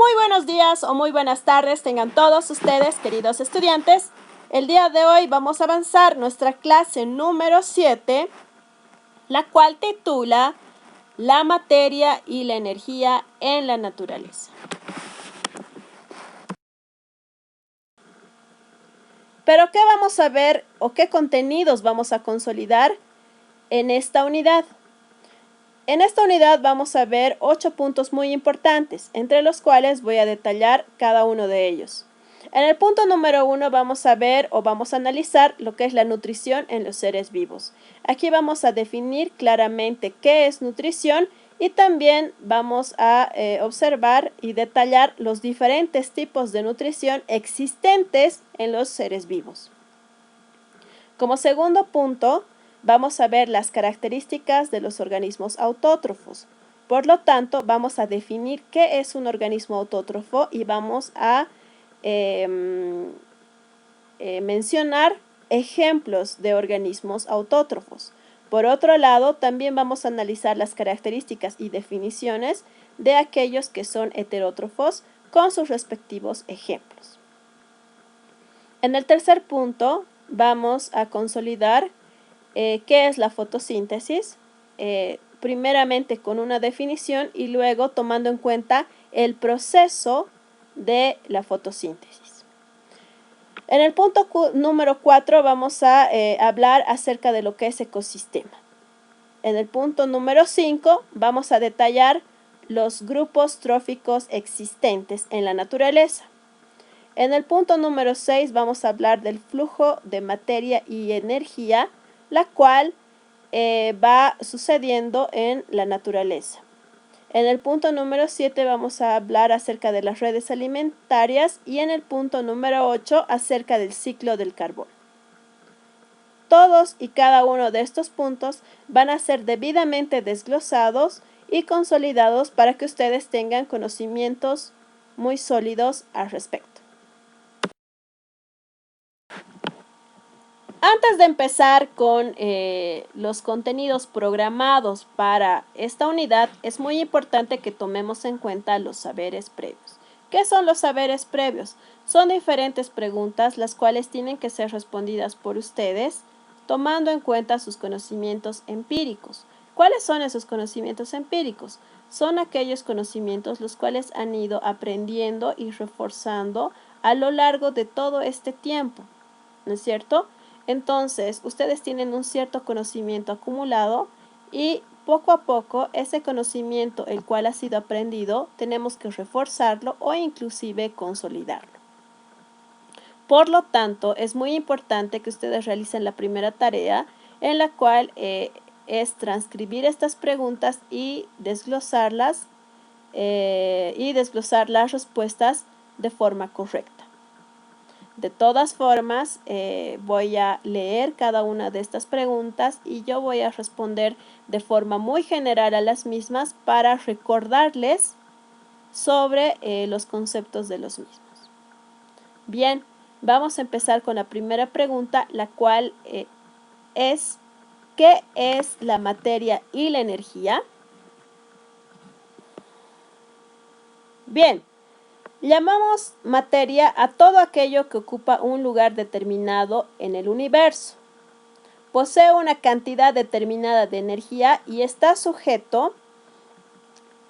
Muy buenos días o muy buenas tardes tengan todos ustedes, queridos estudiantes. El día de hoy vamos a avanzar nuestra clase número 7, la cual titula La materia y la energía en la naturaleza. Pero ¿qué vamos a ver o qué contenidos vamos a consolidar en esta unidad? En esta unidad vamos a ver 8 puntos muy importantes, entre los cuales voy a detallar cada uno de ellos. En el punto número 1 vamos a ver o vamos a analizar lo que es la nutrición en los seres vivos. Aquí vamos a definir claramente qué es nutrición y también vamos a observar y detallar los diferentes tipos de nutrición existentes en los seres vivos. Como segundo punto, vamos a ver las características de los organismos autótrofos. Por lo tanto, vamos a definir qué es un organismo autótrofo y vamos a mencionar ejemplos de organismos autótrofos. Por otro lado, también vamos a analizar las características y definiciones de aquellos que son heterótrofos con sus respectivos ejemplos. En el tercer punto, vamos a consolidar qué es la fotosíntesis, primeramente con una definición y luego tomando en cuenta el proceso de la fotosíntesis. En el punto número 4 vamos a hablar acerca de lo que es ecosistema. En el punto número 5 vamos a detallar los grupos tróficos existentes en la naturaleza. En el punto número 6 vamos a hablar del flujo de materia y energía, la cual va sucediendo en la naturaleza. En el punto número 7 vamos a hablar acerca de las redes alimentarias y en el punto número 8 acerca del ciclo del carbón. Todos y cada uno de estos puntos van a ser debidamente desglosados y consolidados para que ustedes tengan conocimientos muy sólidos al respecto. Antes de empezar con los contenidos programados para esta unidad, es muy importante que tomemos en cuenta los saberes previos. ¿Qué son los saberes previos? Son diferentes preguntas las cuales tienen que ser respondidas por ustedes tomando en cuenta sus conocimientos empíricos. ¿Cuáles son esos conocimientos empíricos? Son aquellos conocimientos los cuales han ido aprendiendo y reforzando a lo largo de todo este tiempo, ¿no es cierto? Entonces, ustedes tienen un cierto conocimiento acumulado y poco a poco ese conocimiento, el cual ha sido aprendido, tenemos que reforzarlo o inclusive consolidarlo. Por lo tanto, es muy importante que ustedes realicen la primera tarea, en la cual es transcribir estas preguntas y desglosar las respuestas de forma correcta. De todas formas, voy a leer cada una de estas preguntas y yo voy a responder de forma muy general a las mismas para recordarles sobre los conceptos de los mismos. Bien, vamos a empezar con la primera pregunta, la cual es ¿qué es la materia y la energía? Bien. Llamamos materia a todo aquello que ocupa un lugar determinado en el universo. Posee una cantidad determinada de energía y está sujeto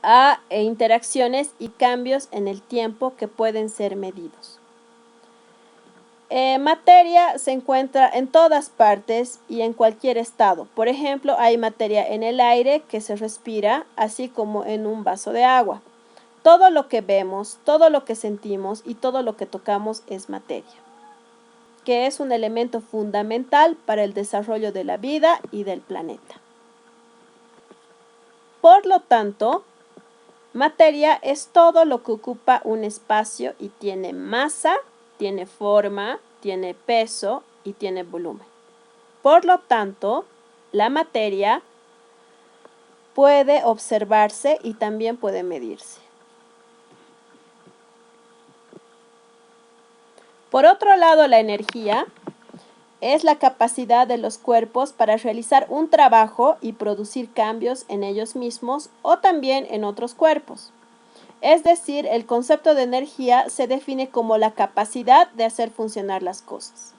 a interacciones y cambios en el tiempo que pueden ser medidos. Materia se encuentra en todas partes y en cualquier estado. Por ejemplo, hay materia en el aire que se respira, así como en un vaso de agua. Todo lo que vemos, todo lo que sentimos y todo lo que tocamos es materia, que es un elemento fundamental para el desarrollo de la vida y del planeta. Por lo tanto, materia es todo lo que ocupa un espacio y tiene masa, tiene forma, tiene peso y tiene volumen. Por lo tanto, la materia puede observarse y también puede medirse. Por otro lado, la energía es la capacidad de los cuerpos para realizar un trabajo y producir cambios en ellos mismos o también en otros cuerpos. Es decir, el concepto de energía se define como la capacidad de hacer funcionar las cosas.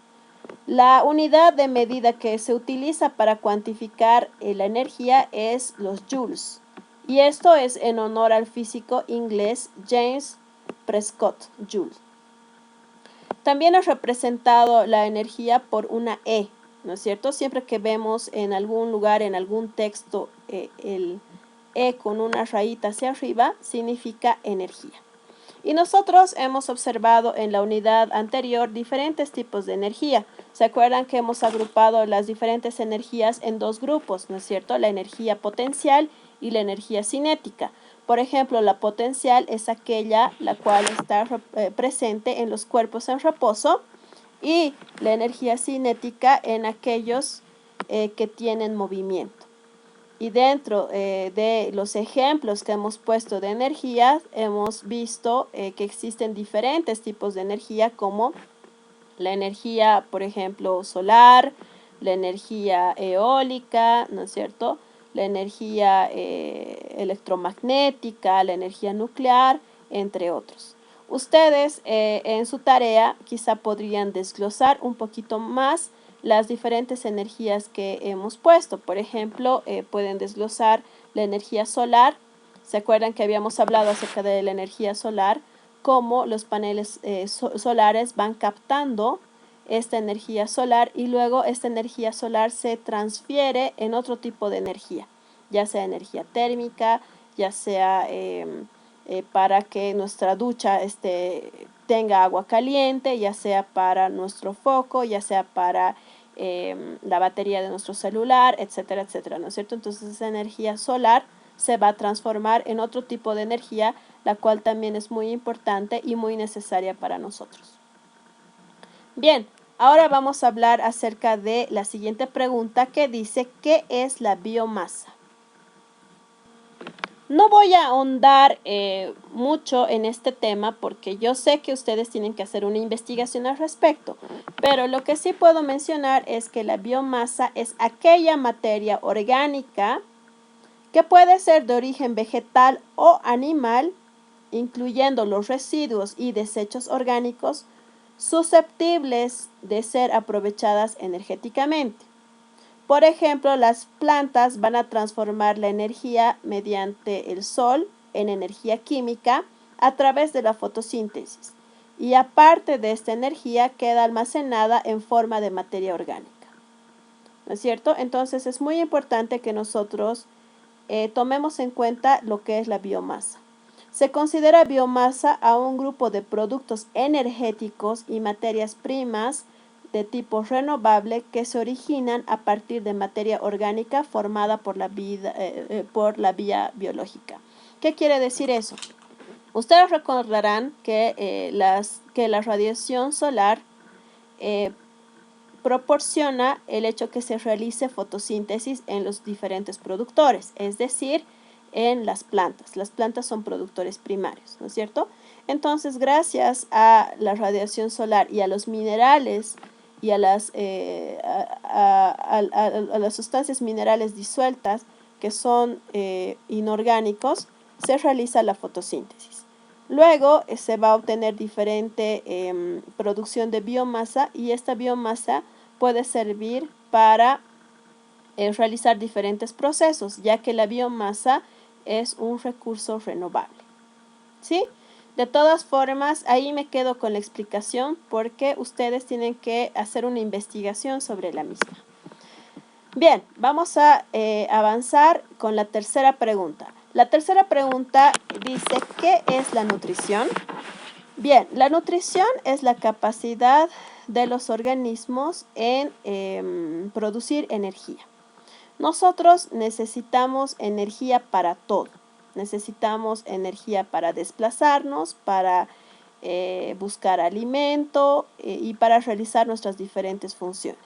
La unidad de medida que se utiliza para cuantificar la energía es los joules. Y esto es en honor al físico inglés James Prescott Joule. También es representado la energía por una E, ¿no es cierto? Siempre que vemos en algún lugar, en algún texto, el E con una rayita hacia arriba, significa energía. Y nosotros hemos observado en la unidad anterior diferentes tipos de energía. ¿Se acuerdan que hemos agrupado las diferentes energías en dos grupos, ¿no es cierto? La energía potencial y la energía cinética. Por ejemplo, la potencial es aquella la cual está presente en los cuerpos en reposo y la energía cinética en aquellos que tienen movimiento. Y dentro de los ejemplos que hemos puesto de energía, hemos visto que existen diferentes tipos de energía, como la energía, por ejemplo, solar, la energía eólica, ¿no es cierto? La energía electromagnética, la energía nuclear, entre otros. Ustedes en su tarea quizá podrían desglosar un poquito más las diferentes energías que hemos puesto. Por ejemplo, pueden desglosar la energía solar. ¿Se acuerdan que habíamos hablado acerca de la energía solar? Cómo los paneles solares van captando esta energía solar y luego esta energía solar se transfiere en otro tipo de energía, ya sea energía térmica, ya sea para que nuestra ducha tenga agua caliente, ya sea para nuestro foco, ya sea para la batería de nuestro celular, etcétera, etcétera, ¿no es cierto? Entonces esa energía solar se va a transformar en otro tipo de energía, la cual también es muy importante y muy necesaria para nosotros. Bien, ahora vamos a hablar acerca de la siguiente pregunta que dice, ¿qué es la biomasa? No voy a ahondar mucho en este tema porque yo sé que ustedes tienen que hacer una investigación al respecto, pero lo que sí puedo mencionar es que la biomasa es aquella materia orgánica que puede ser de origen vegetal o animal, incluyendo los residuos y desechos orgánicos, susceptibles de ser aprovechadas energéticamente. Por ejemplo, las plantas van a transformar la energía mediante el sol en energía química a través de la fotosíntesis. Y aparte de esta energía queda almacenada en forma de materia orgánica. ¿No es cierto? Entonces es muy importante que nosotros tomemos en cuenta lo que es la biomasa. Se considera biomasa a un grupo de productos energéticos y materias primas de tipo renovable que se originan a partir de materia orgánica formada por la vía biológica. ¿Qué quiere decir eso? Ustedes recordarán que la radiación solar proporciona el hecho que se realice fotosíntesis en los diferentes productores, es decir, en las plantas. Las plantas son productores primarios, ¿no es cierto? Entonces, gracias a la radiación solar y a los minerales y a las sustancias minerales disueltas que son inorgánicos, se realiza la fotosíntesis. Luego se va a obtener diferente producción de biomasa y esta biomasa puede servir para realizar diferentes procesos, ya que la biomasa es un recurso renovable. ¿Sí? De todas formas, ahí me quedo con la explicación porque ustedes tienen que hacer una investigación sobre la misma. Bien, vamos a avanzar con la tercera pregunta. La tercera pregunta dice, ¿qué es la nutrición? Bien, la nutrición es la capacidad de los organismos en producir energía. Nosotros necesitamos energía para todo. Necesitamos energía para desplazarnos, para buscar alimento y para realizar nuestras diferentes funciones.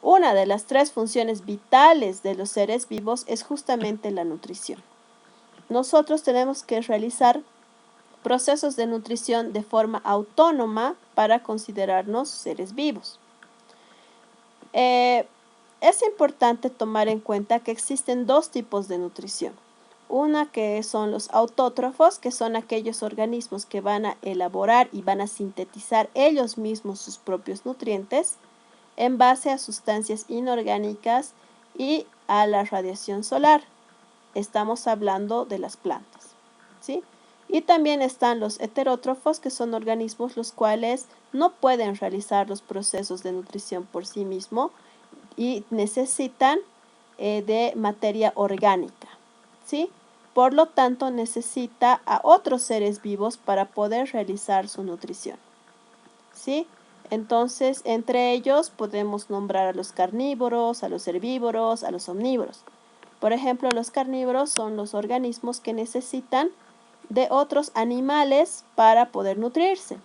Una de las tres funciones vitales de los seres vivos es justamente la nutrición. Nosotros tenemos que realizar procesos de nutrición de forma autónoma para considerarnos seres vivos. Es importante tomar en cuenta que existen dos tipos de nutrición. Una que son los autótrofos, que son aquellos organismos que van a elaborar y van a sintetizar ellos mismos sus propios nutrientes en base a sustancias inorgánicas y a la radiación solar. Estamos hablando de las plantas, ¿sí? Y también están los heterótrofos, que son organismos los cuales no pueden realizar los procesos de nutrición por sí mismos y necesitan de materia orgánica, ¿sí? Por lo tanto, necesita a otros seres vivos para poder realizar su nutrición, ¿sí? Entonces, entre ellos podemos nombrar a los carnívoros, a los herbívoros, a los omnívoros. Por ejemplo, los carnívoros son los organismos que necesitan de otros animales para poder nutrirse.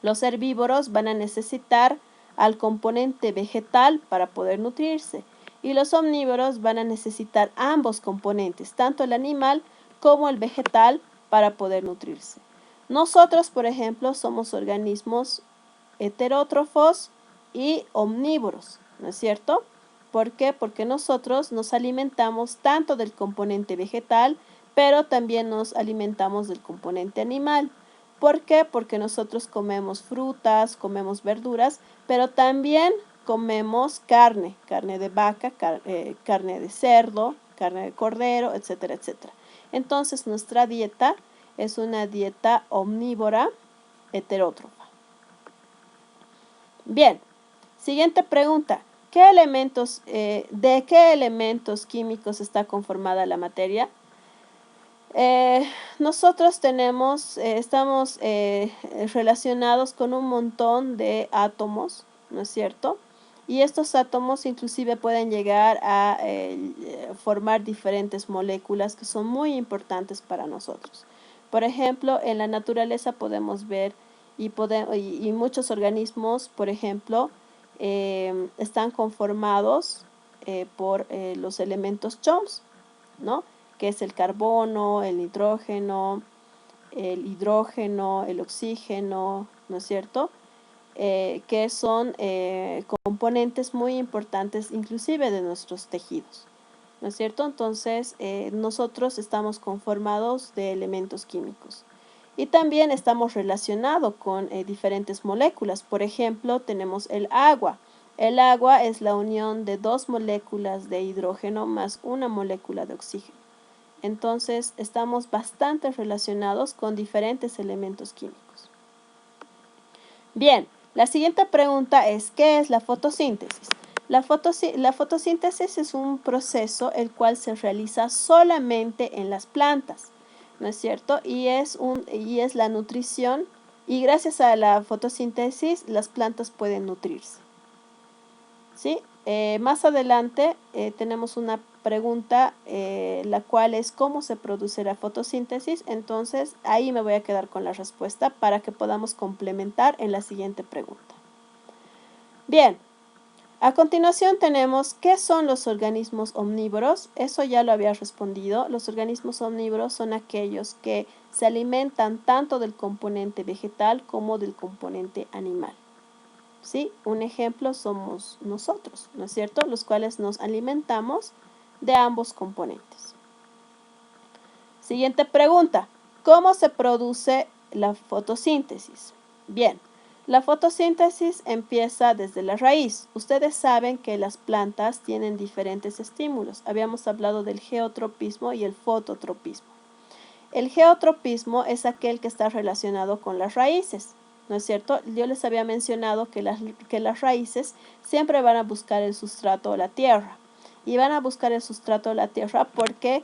Los herbívoros van a necesitar al componente vegetal para poder nutrirse. Y los omnívoros van a necesitar ambos componentes, tanto el animal como el vegetal, para poder nutrirse. Nosotros, por ejemplo, somos organismos heterótrofos y omnívoros, ¿no es cierto? ¿Por qué? Porque nosotros nos alimentamos tanto del componente vegetal, pero también nos alimentamos del componente animal. ¿Por qué? Porque nosotros comemos frutas, comemos verduras, pero también comemos carne, carne de vaca, carne de cerdo, carne de cordero, etcétera, etcétera. Entonces, nuestra dieta es una dieta omnívora heterótrofa. Bien, siguiente pregunta. ¿De qué elementos químicos está conformada la materia? Nosotros estamos relacionados con un montón de átomos, ¿no es cierto? Y estos átomos inclusive pueden llegar a formar diferentes moléculas que son muy importantes para nosotros. Por ejemplo, en la naturaleza podemos ver y muchos organismos, por ejemplo, están conformados por los elementos CHOMS, ¿no? Que es el carbono, el nitrógeno, el hidrógeno, el oxígeno, ¿no es cierto? Que son componentes muy importantes inclusive de nuestros tejidos, ¿no es cierto? Entonces, nosotros estamos conformados de elementos químicos. Y también estamos relacionados con diferentes moléculas. Por ejemplo, tenemos el agua. El agua es la unión de dos moléculas de hidrógeno más una molécula de oxígeno. Entonces, estamos bastante relacionados con diferentes elementos químicos. Bien, la siguiente pregunta es, ¿qué es la fotosíntesis? La fotosíntesis es un proceso el cual se realiza solamente en las plantas, ¿no es cierto? Y es la nutrición, y gracias a la fotosíntesis las plantas pueden nutrirse, ¿sí? Más adelante tenemos una pregunta, la cual es ¿cómo se produce la fotosíntesis? Entonces, ahí me voy a quedar con la respuesta para que podamos complementar en la siguiente pregunta. Bien, a continuación tenemos ¿qué son los organismos omnívoros? Eso ya lo había respondido. Los organismos omnívoros son aquellos que se alimentan tanto del componente vegetal como del componente animal. ¿Sí? Un ejemplo somos nosotros, ¿no es cierto? Los cuales nos alimentamos de ambos componentes. Siguiente pregunta. ¿Cómo se produce la fotosíntesis? Bien, la fotosíntesis empieza desde la raíz. Ustedes saben que las plantas tienen diferentes estímulos. Habíamos hablado del geotropismo y el fototropismo. El geotropismo es aquel que está relacionado con las raíces, ¿no es cierto? Yo les había mencionado que las raíces siempre van a buscar el sustrato o la tierra. Y van a buscar el sustrato o la tierra porque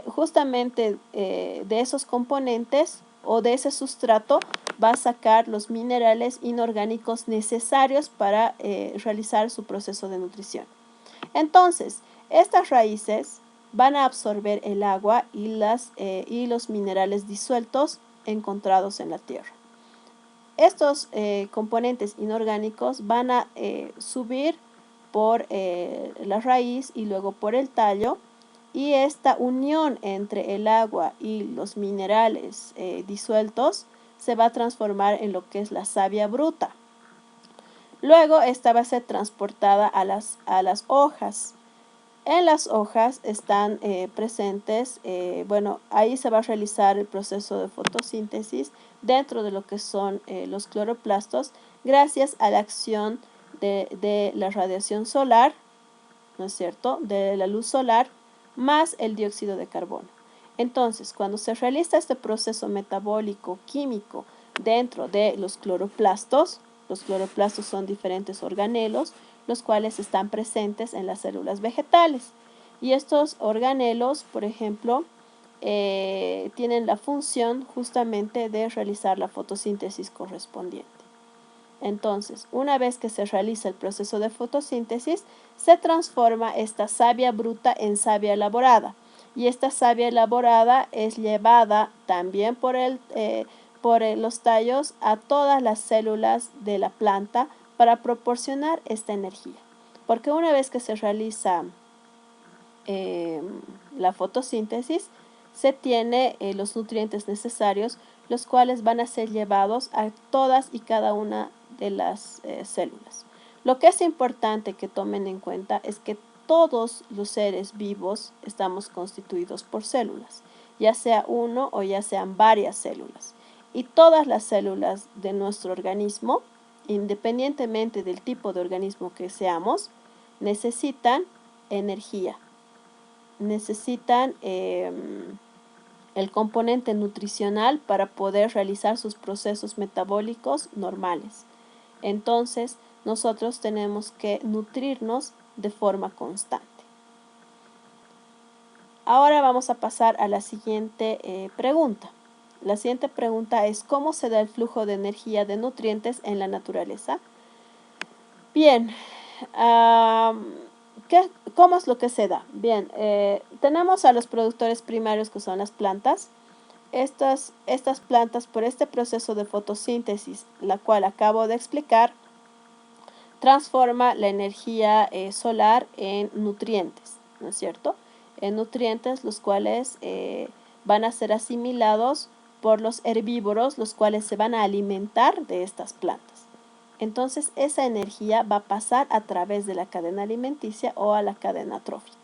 justamente de esos componentes o de ese sustrato va a sacar los minerales inorgánicos necesarios para realizar su proceso de nutrición. Entonces, estas raíces van a absorber el agua y los minerales disueltos encontrados en la tierra. Estos componentes inorgánicos van a subir por la raíz y luego por el tallo, y esta unión entre el agua y los minerales disueltos se va a transformar en lo que es la savia bruta. Luego esta va a ser transportada a las hojas. En las hojas están presentes, bueno, ahí se va a realizar el proceso de fotosíntesis dentro de lo que son los cloroplastos, gracias a la acción de la radiación solar, ¿no es cierto?, de la luz solar, más el dióxido de carbono. Entonces, cuando se realiza este proceso metabólico químico dentro de los cloroplastos son diferentes organelos, los cuales están presentes en las células vegetales. Y estos organelos, por ejemplo, tienen la función justamente de realizar la fotosíntesis correspondiente. Entonces, una vez que se realiza el proceso de fotosíntesis, se transforma esta savia bruta en savia elaborada. Y esta savia elaborada es llevada también por los tallos a todas las células de la planta para proporcionar esta energía. Porque una vez que se realiza la fotosíntesis, se tiene los nutrientes necesarios, los cuales van a ser llevados a todas y cada una de las células. Lo que es importante que tomen en cuenta es que todos los seres vivos estamos constituidos por células, ya sea uno o ya sean varias células. Y todas las células de nuestro organismo, independientemente del tipo de organismo que seamos, necesitan energía, necesitan el componente nutricional para poder realizar sus procesos metabólicos normales. Entonces, nosotros tenemos que nutrirnos de forma constante. Ahora vamos a pasar a la siguiente pregunta. La siguiente pregunta es: ¿cómo se da el flujo de energía de nutrientes en la naturaleza? Bien, ¿cómo es lo que se da? Bien, tenemos a los productores primarios, que son las plantas. Estas plantas, por este proceso de fotosíntesis, la cual acabo de explicar, transforma la energía solar en nutrientes, ¿no es cierto? En nutrientes, los cuales van a ser asimilados por los herbívoros, los cuales se van a alimentar de estas plantas. Entonces, esa energía va a pasar a través de la cadena alimenticia o a la cadena trófica.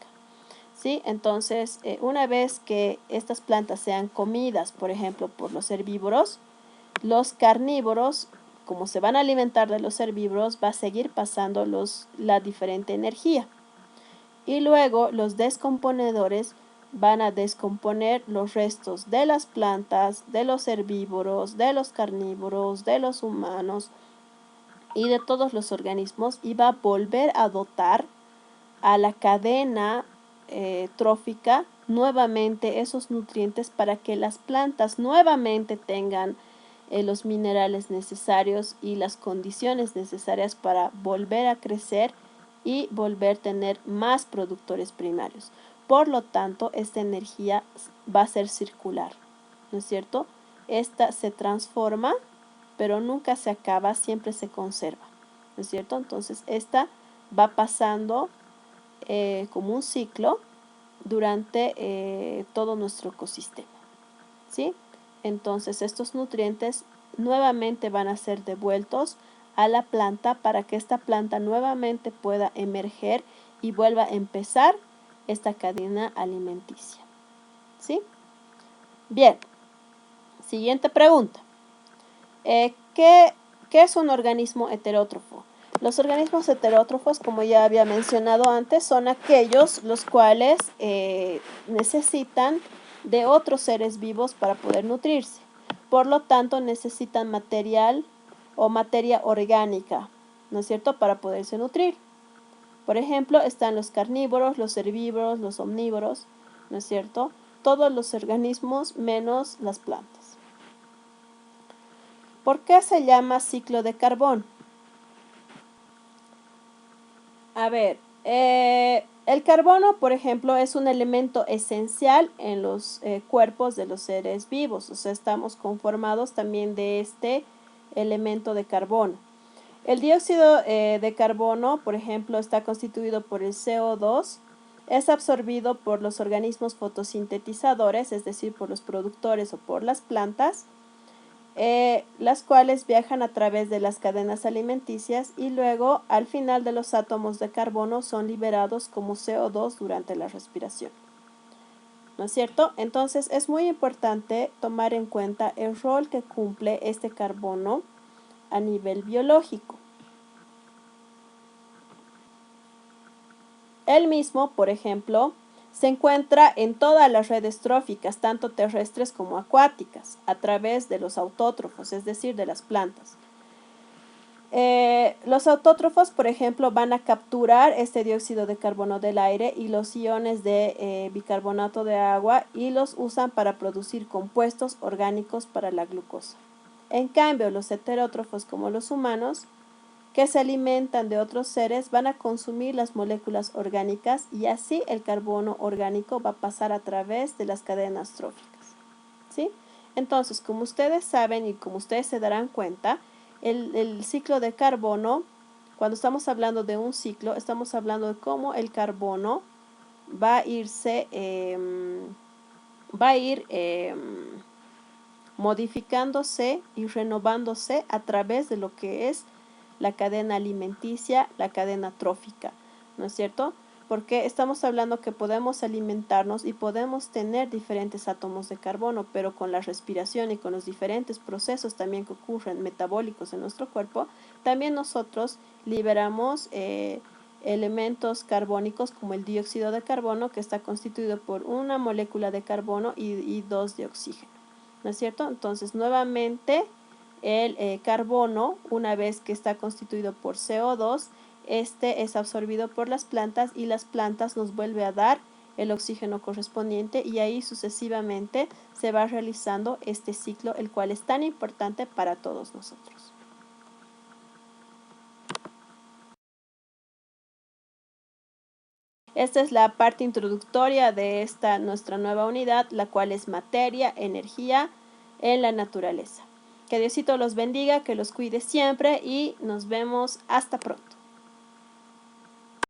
¿Sí? Entonces, una vez que estas plantas sean comidas, por ejemplo, por los herbívoros, los carnívoros, como se van a alimentar de los herbívoros, va a seguir pasando la diferente energía. Y luego los descomponedores van a descomponer los restos de las plantas, de los herbívoros, de los carnívoros, de los humanos y de todos los organismos, y va a volver a dotar a la cadena trófica nuevamente esos nutrientes para que las plantas nuevamente tengan los minerales necesarios y las condiciones necesarias para volver a crecer y volver a tener más productores primarios. Por lo tanto, esta energía va a ser circular, ¿no es cierto? Esta se transforma, pero nunca se acaba, siempre se conserva, ¿no es cierto? Entonces, esta va pasando como un ciclo durante todo nuestro ecosistema, ¿sí? Entonces, estos nutrientes nuevamente van a ser devueltos a la planta para que esta planta nuevamente pueda emerger y vuelva a empezar esta cadena alimenticia, ¿sí? Bien, siguiente pregunta. ¿Qué es un organismo heterótrofo? Los organismos heterótrofos, como ya había mencionado antes, son aquellos los cuales necesitan de otros seres vivos para poder nutrirse. Por lo tanto, necesitan material o materia orgánica, ¿no es cierto?, para poderse nutrir. Por ejemplo, están los carnívoros, los herbívoros, los omnívoros, ¿no es cierto? Todos los organismos menos las plantas. ¿Por qué se llama ciclo de Carbón? A ver, el carbono, por ejemplo, es un elemento esencial en los cuerpos de los seres vivos. O sea, estamos conformados también de este elemento de carbono. El dióxido de carbono, por ejemplo, está constituido por el CO2, es absorbido por los organismos fotosintetizadores, es decir, por los productores o por las plantas, las cuales viajan a través de las cadenas alimenticias y luego al final de los átomos de carbono son liberados como CO2 durante la respiración. ¿No es cierto? Entonces es muy importante tomar en cuenta el rol que cumple este carbono a nivel biológico. El mismo, por ejemplo, se encuentra en todas las redes tróficas, tanto terrestres como acuáticas, a través de los autótrofos, es decir, de las plantas. Los autótrofos, por ejemplo, van a capturar este dióxido de carbono del aire y los iones de bicarbonato de agua y los usan para producir compuestos orgánicos para la glucosa. En cambio, los heterótrofos, como los humanos, que se alimentan de otros seres, van a consumir las moléculas orgánicas y así el carbono orgánico va a pasar a través de las cadenas tróficas. ¿Sí? Entonces, como ustedes saben y como ustedes se darán cuenta, el ciclo de carbono, cuando estamos hablando de un ciclo, estamos hablando de cómo el carbono va a ir modificándose y renovándose a través de lo que es la cadena alimenticia, la cadena trófica, ¿no es cierto? Porque estamos hablando que podemos alimentarnos y podemos tener diferentes átomos de carbono, pero con la respiración y con los diferentes procesos también que ocurren metabólicos en nuestro cuerpo, también nosotros liberamos elementos carbónicos como el dióxido de carbono, que está constituido por una molécula de carbono y dos de oxígeno, ¿no es cierto? Entonces, nuevamente, el carbono, una vez que está constituido por CO2, este es absorbido por las plantas y las plantas nos vuelve a dar el oxígeno correspondiente y ahí sucesivamente se va realizando este ciclo, el cual es tan importante para todos nosotros. Esta es la parte introductoria de esta nuestra nueva unidad, la cual es materia, energía en la naturaleza. Que Diosito los bendiga, que los cuide siempre y nos vemos hasta pronto.